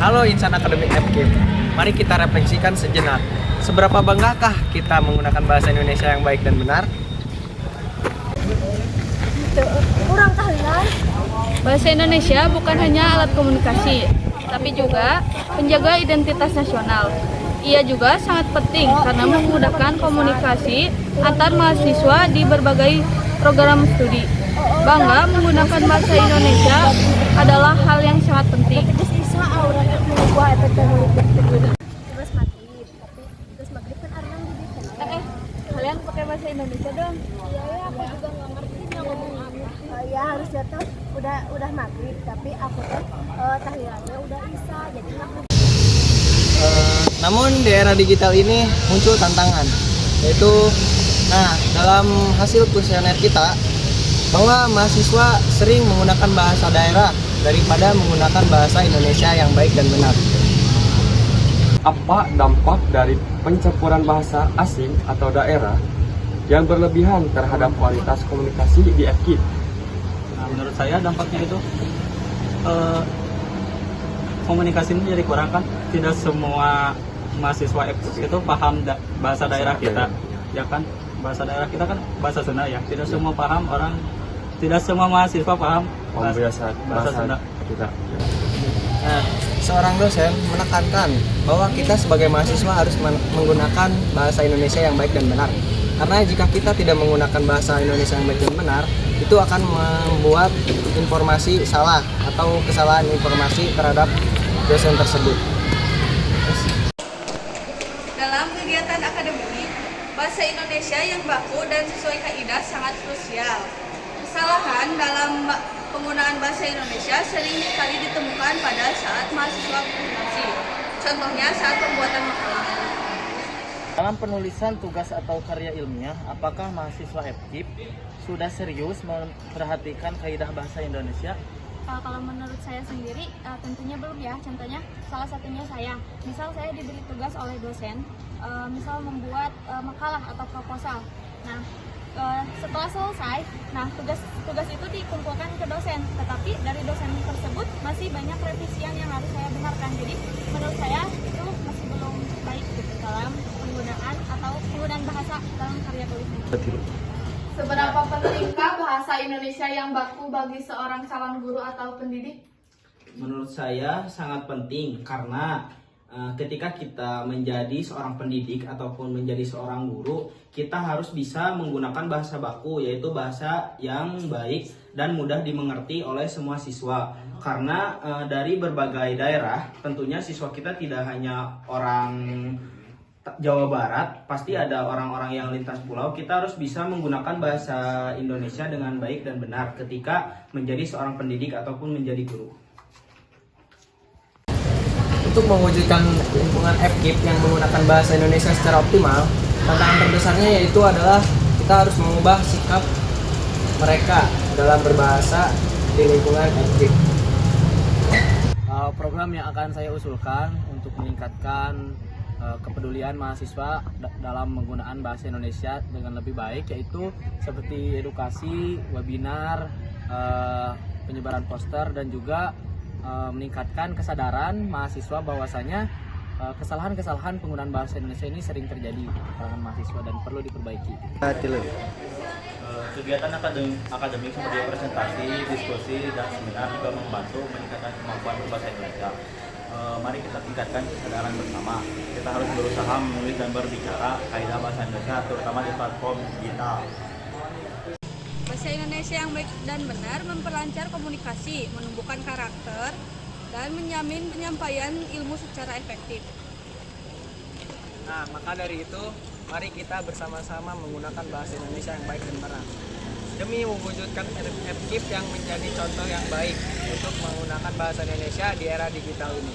Halo insan akademik FKIP, mari kita refleksikan sejenak. Seberapa banggakah kita menggunakan bahasa Indonesia yang baik dan benar? Kurang tahlilan. Bahasa Indonesia bukan hanya alat komunikasi, tapi juga penjaga identitas nasional. Ia juga sangat penting karena memudahkan komunikasi antar mahasiswa di berbagai program studi. Bangga menggunakan bahasa Indonesia adalah hal yang sangat penting. Tugas maghrib, tapi tugas maghrib kan Arman jadi Kalian pakai bahasa Indonesia dong. iya ya, aku juga nggak ngerti dia ngomong apa. Ya harusnya tuh udah maghrib, tapi aku tuh tahlilannya udah isya, jadi nggak. Namun di era digital ini muncul tantangan, yaitu dalam hasil kuesioner kita bahwa mahasiswa sering menggunakan bahasa daerah daripada menggunakan bahasa Indonesia yang baik dan benar. Apa dampak dari pencampuran bahasa asing atau daerah yang berlebihan terhadap kualitas komunikasi di FKIP? Menurut saya dampaknya itu komunikasi ini jadi kurang kan. Tidak semua mahasiswa FKIP itu paham bahasa daerah kita, ya kan? Bahasa daerah kita kan bahasa Sunda ya. Tidak semua paham tidak semua mahasiswa paham bahasa Sunda kita. Seorang dosen menekankan bahwa kita sebagai mahasiswa harus menggunakan bahasa Indonesia yang baik dan benar. Karena jika kita tidak menggunakan bahasa Indonesia yang baik dan benar, itu akan membuat informasi salah atau kesalahan informasi terhadap dosen tersebut. Dalam kegiatan akademik, bahasa Indonesia yang baku dan sesuai kaidah sangat krusial. Kesalahan dalam penggunaan bahasa Indonesia sering kali ditemukan pada saat mahasiswa publikasi. Contohnya saat pembuatan makalah. Dalam penulisan tugas atau karya ilmiah, apakah mahasiswa FKIP sudah serius memperhatikan kaidah bahasa Indonesia? Kalau menurut saya sendiri tentunya belum ya. Contohnya salah satunya saya. Misal saya diberi tugas oleh dosen, misal membuat makalah atau proposal. Nah, setelah selesai, tugas itu dikumpulkan ke dosen. Tetapi dari dosen tersebut masih banyak revisian yang harus saya benarkan. Jadi menurut saya itu masih belum baik gitu dalam penggunaan bahasa dalam karya tulisnya. Seberapa pentingkah bahasa Indonesia yang baku bagi seorang calon guru atau pendidik? Menurut saya sangat penting karena ketika kita menjadi seorang pendidik ataupun menjadi seorang guru, kita harus bisa menggunakan bahasa baku, yaitu bahasa yang baik dan mudah dimengerti oleh semua siswa. Karena dari berbagai daerah, tentunya siswa kita tidak hanya orang Jawa Barat, pasti ada orang-orang yang lintas pulau. Kita harus bisa menggunakan bahasa Indonesia dengan baik dan benar ketika menjadi seorang pendidik ataupun menjadi guru. Untuk mewujudkan lingkungan FKIP yang menggunakan bahasa Indonesia secara optimal, tantangan terbesarnya yaitu adalah kita harus mengubah sikap mereka dalam berbahasa di lingkungan FKIP. Program yang akan saya usulkan untuk meningkatkan kepedulian mahasiswa dalam menggunakan bahasa Indonesia dengan lebih baik, yaitu seperti edukasi, webinar, penyebaran poster, dan juga meningkatkan kesadaran mahasiswa bahwasanya kesalahan-kesalahan penggunaan bahasa Indonesia ini sering terjadi di kalangan mahasiswa dan perlu diperbaiki. Kegiatan akademik seperti presentasi, diskusi, dan seminar juga membantu meningkatkan kemampuan berbahasa Indonesia. Mari kita tingkatkan kesadaran bersama. Kita harus berusaha menulis dan berbicara kaidah bahasa Indonesia, terutama di platform digital. Bahasa Indonesia yang baik dan benar memperlancar komunikasi, menumbuhkan karakter, dan menjamin penyampaian ilmu secara efektif. Maka dari itu, mari kita bersama-sama menggunakan bahasa Indonesia yang baik dan benar demi mewujudkan FKIP yang menjadi contoh yang baik untuk menggunakan bahasa Indonesia di era digital ini.